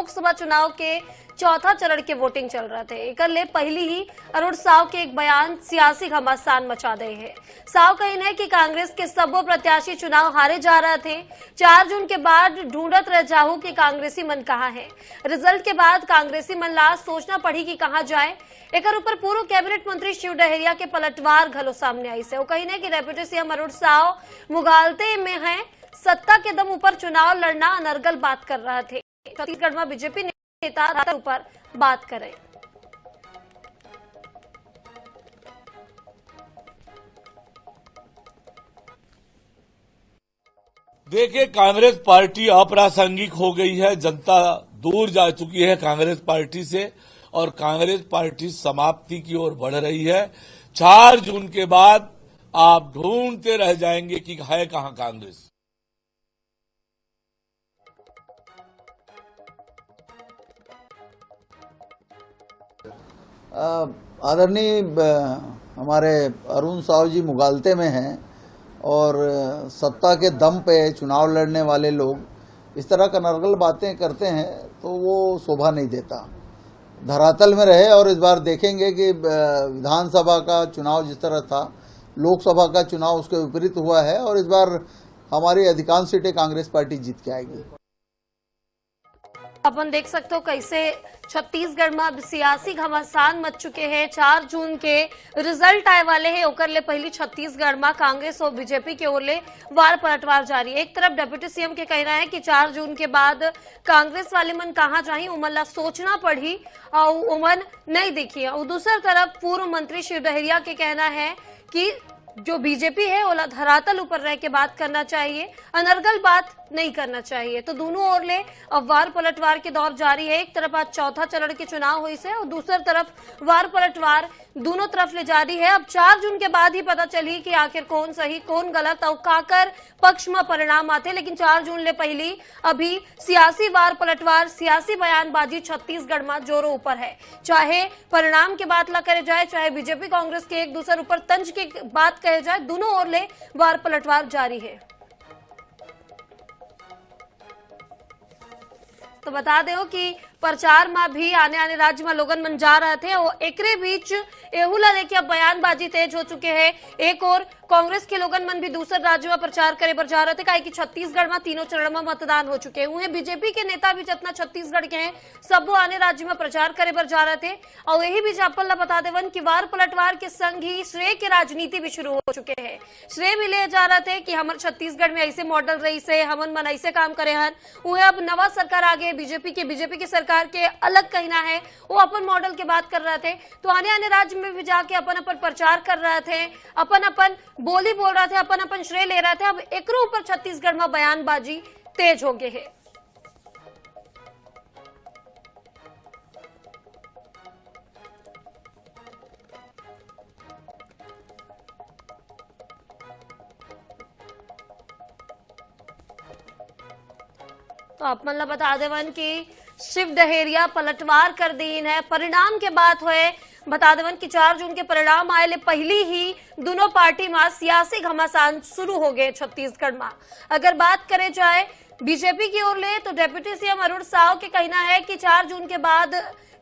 लोकसभा चुनाव के चौथा चरण के वोटिंग चल रहे थे। एक ले पहली ही अरुण साव के एक बयान सियासी घमासान मचा दे है। साव कहना है कि कांग्रेस के सबो प्रत्याशी चुनाव हारे जा रहे थे। 4 जून के बाद ढूंढत रह जाहू कि कांग्रेसी मन कहाँ है। रिजल्ट के बाद कांग्रेसी मन ला सोचना पड़ी कि कहाँ जाए। एक ऊपर पूर्व कैबिनेट मंत्री शिव डहरिया के पलटवार घलो सामने आई से। वो कहने की डेप्यूटी सीएम अरुण साव मुगालते में है, सत्ता के दम ऊपर चुनाव लड़ना अनर्गल बात कर रहे थे। छत्तीसगढ़ में बीजेपी नेता ऊपर बात करें। देखिए, कांग्रेस पार्टी अप्रासंगिक हो गई है। जनता दूर जा चुकी है कांग्रेस पार्टी से और कांग्रेस पार्टी समाप्ति की ओर बढ़ रही है। 4 जून के बाद आप ढूंढते रह जाएंगे कि है कहां कांग्रेस। आदरणीय हमारे अरुण साव जी मुगालते में हैं और सत्ता के दम पे चुनाव लड़ने वाले लोग इस तरह का नर्गल बातें करते हैं तो वो शोभा नहीं देता। धरातल में रहे और इस बार देखेंगे कि विधानसभा का चुनाव जिस तरह था, लोकसभा का चुनाव उसके विपरीत हुआ है और इस बार हमारी अधिकांश सीटें कांग्रेस पार्टी जीत के आएगी। अपन देख सकते हो कैसे छत्तीसगढ़ में सियासी घमासान मच चुके हैं। 4 जून के रिजल्ट आए वाले हैं। ओकर ले पहली छत्तीसगढ़ में कांग्रेस और बीजेपी के ओर ले वार पलटवार जारी है। एक तरफ डिप्टी सीएम के कहना है कि 4 जून के बाद कांग्रेस वाले मन कहाँ जाही, उमन ला सोचना पड़ी और उमन नहीं देखी। और दूसरी तरफ पूर्व मंत्री शिव डहरिया के कहना है कि जो बीजेपी है ओला धरातल ऊपर रह के बात करना चाहिए, अनर्गल बात नहीं करना चाहिए। तो दोनों ओर ले अब वार पलटवार के दौर जारी है। एक तरफ आज चौथा चरण के चुनाव हुई से और दूसरी तरफ वार पलटवार दोनों तरफ ले जारी है। अब 4 जून के बाद ही पता चली कि आखिर कौन सही कौन गलत और काकर पक्ष में परिणाम आते। लेकिन 4 जून ले पहली अभी सियासी वार पलटवार, सियासी बयानबाजी छत्तीसगढ़ में जोरों ऊपर है। चाहे परिणाम की बात ला करे जाए, चाहे बीजेपी कांग्रेस के एक दूसरे ऊपर तंज की बात कहे जाए, दोनों ओर ले वार पलटवार जारी है। तो बता दो कि प्रचार में भी आने राज्य में लोगन मन जा रहे थे और एकरे बीच एहुला लेके अब बयानबाजी तेज हो चुके हैं। एक और कांग्रेस के लोगन मन भी दूसरे राज्य में प्रचार करे बर जा रहे थे, काहे कि छत्तीसगढ़ में तीनों चरण में मतदान हो चुके हैं। बीजेपी के नेता भी जितना छत्तीसगढ़ के हैं सब आने राज्य में प्रचार करे बर जा रहे थे। और यही बीच अपन ला बता देवन कि वार पलटवार के संग ही श्रेय की राजनीति भी शुरू हो चुके हैं। श्रेय भी ले जा रहे थे कि हमारे छत्तीसगढ़ में ऐसे मॉडल रही से हमन मन ऐसे काम करे हन। वो अब नवा सरकार आगे बीजेपी की सरकार के अलग कहना है, वो अपन मॉडल की बात कर रहे थे। तो आने राज्य में भी जाके अपन प्रचार कर रहे थे, अपन बोली बोल रहे थे, अपन श्रेय ले रहे थे। अब एकरो ऊपर छत्तीसगढ़ में बयानबाजी तेज हो गई है। तो अपन ला बता देवन कि शिव डहरिया पलटवार कर दीन है। परिणाम के बात हुए बता देवन कि 4 जून के परिणाम आए ले पहली ही दोनों पार्टी में सियासी घमासान शुरू हो गए छत्तीसगढ़ में। अगर बात करे जाए बीजेपी की ओर ले तो डिप्टी सीएम अरुण साव के कहना है कि 4 जून के बाद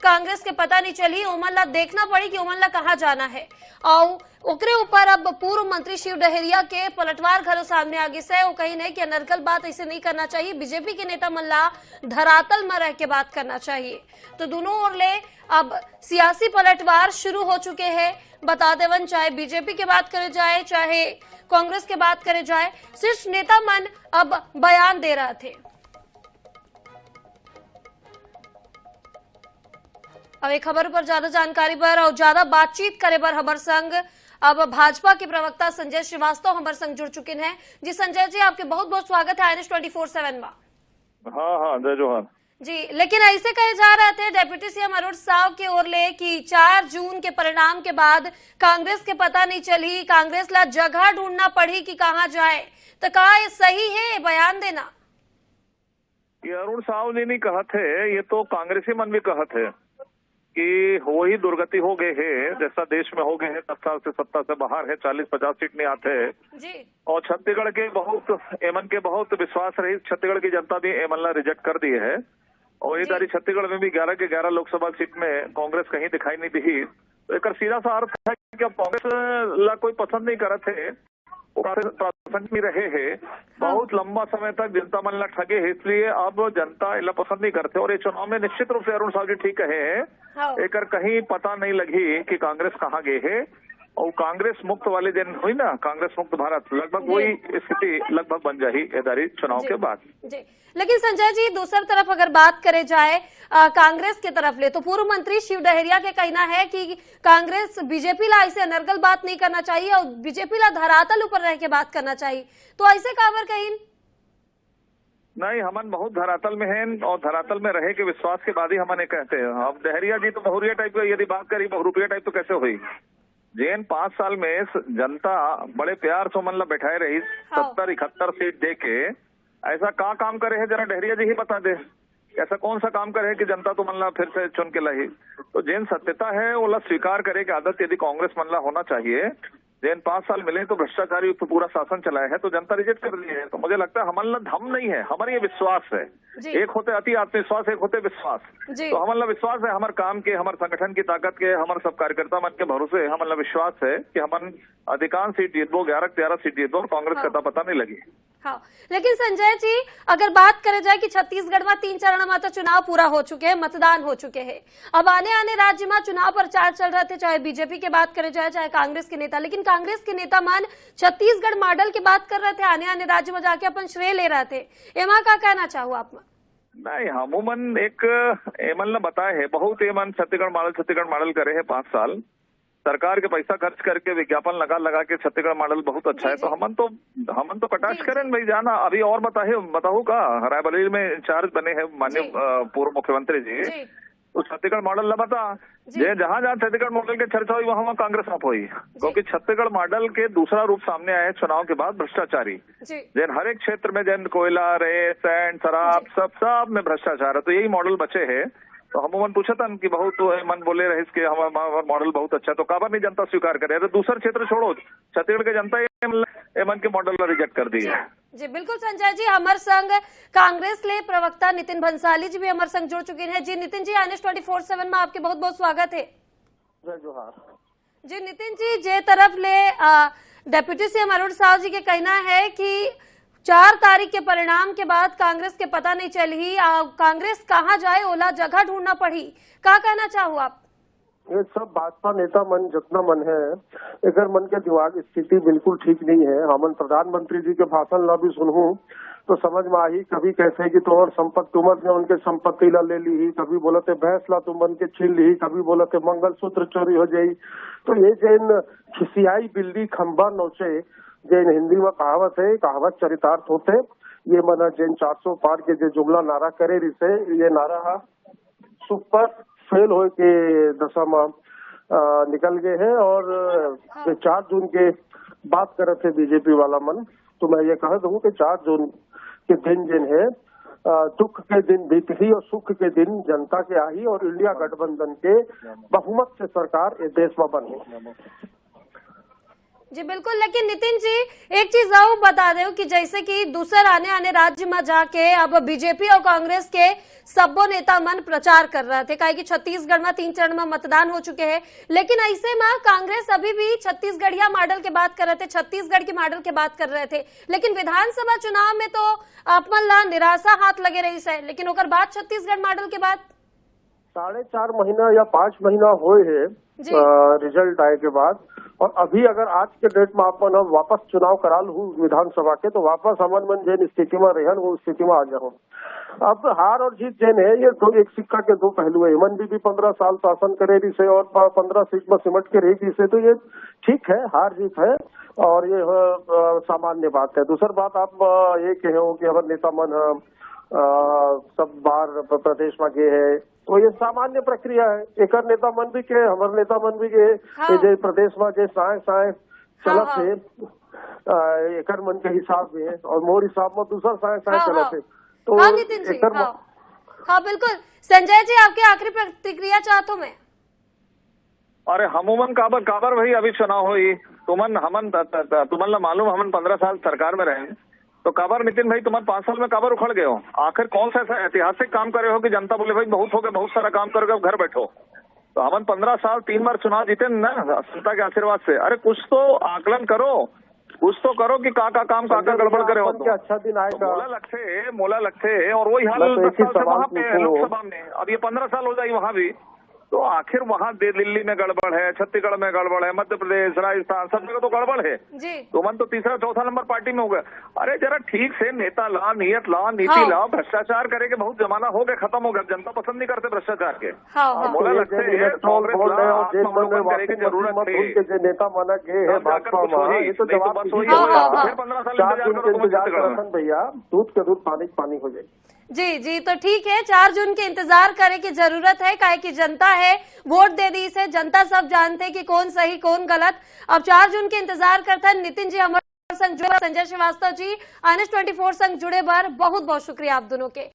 कांग्रेस के पता नहीं चली, उमन ला देखना पड़ी कि उमन ला कहाँ जाना है। और ओकरे ऊपर अब पूर्व मंत्री शिव डहरिया के पलटवार घरों सामने आगे से वो कही नहीं कि अनर्गल बात ऐसे नहीं करना चाहिए, बीजेपी के नेता मन ला धरातल में रह के बात करना चाहिए। तो दोनों ओर ले अब सियासी पलटवार शुरू हो चुके हैं। बता देवन चाहे बीजेपी की बात करे जाए चाहे कांग्रेस की बात करे जाए, सिर्फ नेता मन अब बयान दे रहे थे। अब एक खबर पर ज्यादा जानकारी पर और ज्यादा बातचीत करे पर हमारे संग अब भाजपा के प्रवक्ता संजय श्रीवास्तव हमारे संग जुड़ चुके हैं। जी संजय जी, आपके बहुत बहुत स्वागत है INS 24/7 में। हाँ, जय जोहार जी। लेकिन ऐसे कहे जा रहे थे डिप्टी सीएम अरुण साव की ओर ले कि 4 जून के परिणाम के बाद कांग्रेस के पता नहीं चली, कांग्रेस ला जगह ढूंढना पड़ी कि कहाँ जाए। तो कहा ये सही है बयान देना? ये अरुण साव जी नहीं कहा थे, ये तो कांग्रेसी मन भी कहा थे कि हो ही दुर्गति हो गए है, जैसा देश में हो गए हैं 10 साल से सत्ता से बाहर है, 40-50 सीट नहीं आते हैं जी। और छत्तीसगढ़ के बहुत एमन के बहुत विश्वास रही, छत्तीसगढ़ की जनता भी एमन ला रिजेक्ट कर दी है और ये तारी छत्तीसगढ़ में भी 11 के 11 लोकसभा सीट में कांग्रेस कहीं दिखाई नहीं दी। तो एक सीधा सा अर्थ है कि अब कांग्रेस ला कोई पसंद नहीं करत है, पसंद नहीं रहे है। बहुत लंबा समय तक जनता मन ला ठगे है, इसलिए अब जनता इला पसंद नहीं करते। और ये चुनाव में निश्चित रूप से अरुण साहब जी ठीक कहे हैं, एक कहीं पता नहीं लगी कि कांग्रेस कहाँ गए है। और कांग्रेस मुक्त वाले दिन हुई ना, कांग्रेस मुक्त भारत, लगभग वही स्थिति लगभग बन जाही इधर चुनाव के बाद जी। लेकिन संजय जी, दूसरी तरफ अगर बात करे जाए कांग्रेस के तरफ ले, तो पूर्व मंत्री शिव डहरिया के कहना है कि कांग्रेस बीजेपी ला ऐसे अनर्गल बात नहीं करना चाहिए और बीजेपी ला धरातल ऊपर रह के बात करना चाहिए। तो ऐसे काबर कहीं नहीं, हमन बहुत धरातल में हैं और धरातल में रहे के विश्वास के बाद ही हमन कहते हैं। अब डहरिया जी तो बहुरिया टाइप का यदि बात करी, बहुरूपिया टाइप तो कैसे हुई। जैन 5 साल में जनता बड़े प्यार से मन ला बैठाए रही, 70-71 सीट दे के। ऐसा का काम करे है जरा डहरिया जी ही बता दे, ऐसा कौन सा काम करे है कि जनता तो मन ला फिर से चुन के लाई। तो जैन सत्यता है वो ला स्वीकार करे की आदत यदि कांग्रेस मन ला होना चाहिए। जैन 5 साल मिले तो भ्रष्टाचारी पूरा शासन चलाया है, तो जनता रिजेक्ट कर दी है। तो मुझे लगता है हमारे धम नहीं है, हमारे ये विश्वास है। एक होते अति आत्मविश्वास, एक होते विश्वास। तो हमारा विश्वास है हमारे काम के, हमारे संगठन की ताकत के, हमारे सब कार्यकर्ता मन के भरोसे हमारा विश्वास है कि हम अधिकांश सीट जीतबो, 11-13 सीट जीतबो और कांग्रेस का पता नहीं लगी। हाँ, लेकिन संजय जी, अगर बात करे जाए कि छत्तीसगढ़ में 3 चरण में तो चुनाव पूरा हो चुके हैं, मतदान हो चुके हैं। अब आने राज्य में चुनाव प्रचार चल रहे थे, चाहे बीजेपी की बात करे जाए चाहे कांग्रेस के नेता। लेकिन कांग्रेस के नेता मान छत्तीसगढ़ मॉडल की बात कर रहे थे, आने राज्य में जाके अपन श्रेय ले रहे थे। एमा का कहना चाहूँ आप? नहीं, हमूमन एक एमन ने बताए है, बहुत एमन छत्तीसगढ़ मॉडल करे है 5 साल। सरकार के पैसा खर्च करके विज्ञापन लगा के छत्तीसगढ़ मॉडल बहुत अच्छा है। तो हमन तो कटाक्ष करें भाई, जाना अभी और बताऊ का रायबरेली में इंचार्ज बने हैं माननीय पूर्व मुख्यमंत्री जी। तो छत्तीसगढ़ मॉडल न बता, जहाँ छत्तीसगढ़ मॉडल के चर्चा हुई वहाँ कांग्रेस आप हुई, क्योंकि छत्तीसगढ़ मॉडल के दूसरा रूप सामने आया है चुनाव के बाद, भ्रष्टाचारी। जैन हर एक क्षेत्र में जैन कोयला, रेत, सैंड, शराब, सब में भ्रष्टाचार है। तो यही मॉडल बचे है। तो हम मन पूछा था कि बहुत मन बोले रहे कि हमारा मॉडल बहुत अच्छा, तो काबर नहीं जनता स्वीकार करे। तो दूसरा क्षेत्र छोड़ो, छत्तीसगढ़ की जनता एमन के मॉडल को रिजेक्ट कर दी है। जी बिल्कुल संजय जी, हमारे संग कांग्रेस ले प्रवक्ता नितिन भंसाली जी भी हमारे संग जुड़ चुके हैं। जी नितिन जी, NS 24/7 में आपके बहुत बहुत स्वागत है। जी नितिन जी, जे तरफ ले डेप्यूटी सीएम अरुण साव जी के कहना है कि 4 तारीख के परिणाम के बाद कांग्रेस के पता नहीं चली, कांग्रेस कहाँ जाए ओला जगह ढूंढना पड़ी। क्या कहना चाहूँ आप? ये सब भाजपा नेता मन जितना मन है, अगर मन के दिमाग स्थिति बिल्कुल ठीक नहीं है। हमन प्रधानमंत्री जी के भाषण ला भी सुनहूं तो समझ में आई, कभी कैसे कि तुम्हार संपत्ति तुमन ने उनके संपत्ति ला ले ली, कभी बोलते भैंस ला तुमन के छीन ली, कभी बोलते मंगलसूत्र चोरी हो जाये। तो ये जैन खिसियाई बिल्ली खंबा नोचे, जैन हिंदी में कहावत है, कहावत चरितार्थ होते। ये मन जैन 400 पार के जो जुमला नारा करे रिसे, ये नारा सुपर फेल हो के दशा में निकल गए हैं। और 4 जून के बात करे थे बीजेपी वाला मन, तो मैं ये कह दूं कि 4 जून के दिन जिन है दुख के दिन बीत ही और सुख के दिन जनता के आई, और इंडिया गठबंधन के बहुमत से सरकार इस देश में बनी। जी बिल्कुल, लेकिन नितिन जी एक चीज और बता दे कि जैसे कि दूसरे आने राज्य में जाके अब बीजेपी और कांग्रेस के सबो नेता मन प्रचार कर रहे थे, काहे कि छत्तीसगढ़ में 3 चरण में मतदान हो चुके हैं। लेकिन ऐसे में कांग्रेस अभी भी छत्तीसगढ़िया मॉडल के बात कर रहे थे, छत्तीसगढ़ की मॉडल के बात कर रहे थे। लेकिन विधानसभा चुनाव में तो अपन ला निराशा हाथ लगे रही है, लेकिन ओकर बाद छत्तीसगढ़ मॉडल के बाद 4.5 महीना या 5 महीना हुए है रिजल्ट आए के बाद। और अभी अगर आज के डेट में अपन वापस चुनाव करा लू विधानसभा के, तो वापस हमन मन जैन स्थिति में रहन वो स्थिति में आ जाओ। अब हार और जीत जैन है, ये एक सिक्का के 2 पहलू है। हेमंत भी 15 साल शासन करे रही से और 15 सीट में सिमट के रही से, तो ये ठीक है, हार जीत है और ये सामान्य बात है। दूसरी बात आप ये कहो कि हमारे नेता मन सब बाहर प्रदेश में गए है, तो ये सामान्य प्रक्रिया है। एक नेता मन भी के, हमारे नेता मन भी के जे प्रदेश में जे साए चलत है, एक मन के हिसाब में और मोर हिसाब में दूसरा साए चलत है। तो नितिन जी, हाँ बिल्कुल। संजय जी, आपकी आखिरी प्रतिक्रिया चाहता हूँ मैं। अरे हमूमन काबर भाई अभी चुनाव हुई, तुमन ला मालूम हमन 15 साल सरकार में रहे, तो काबर नितिन भाई तुम्हारे 5 साल में काबर उखड़ गए हो? आखिर कौन सा ऐसा ऐतिहासिक काम करे हो कि जनता बोले भाई बहुत हो गया, बहुत सारा काम करोगे, अब घर बैठो? तो हमन 15 साल 3 बार चुनाव जीते ना जनता के आशीर्वाद से। अरे कुछ तो आकलन करो, कुछ तो करो कि का काम का गड़बड़ करे हो तो। अच्छा दिन आएगा, मोला लगते और वही हाल 10 साल से वहाँ पे लोकसभा में, अब ये 15 साल हो जाएगी वहाँ भी। तो आखिर वहाँ दिल्ली में गड़बड़ है, छत्तीसगढ़ में गड़बड़ है, मध्य प्रदेश, राजस्थान, सब जगह तो गड़बड़ है जी। तो मन तो तीसरा चौथा नंबर पार्टी में हो गया। अरे जरा ठीक से नेता ला, नियत ला, नीति ला। भ्रष्टाचार करे के बहुत जमाना हो गया, खत्म हो गया, जनता पसंद नहीं करते भ्रष्टाचार के। मोला लगते है जरूरत है नेता माना गए है भाजपा में, ये तो जवाब फिर 15 साल भैया दूध के दूध पानी पानी हो जाएगी। जी जी, तो ठीक है, 4 जून के इंतजार करे की जरूरत है, काहे की जनता है वोट दे दी से, जनता सब जानते कि कौन सही कौन गलत। अब 4 जून के इंतजार करता है। नितिन जी हमारे संग जुड़े, संजय श्रीवास्तव जी NH24 संग जुड़े बार बहुत बहुत शुक्रिया आप दोनों के।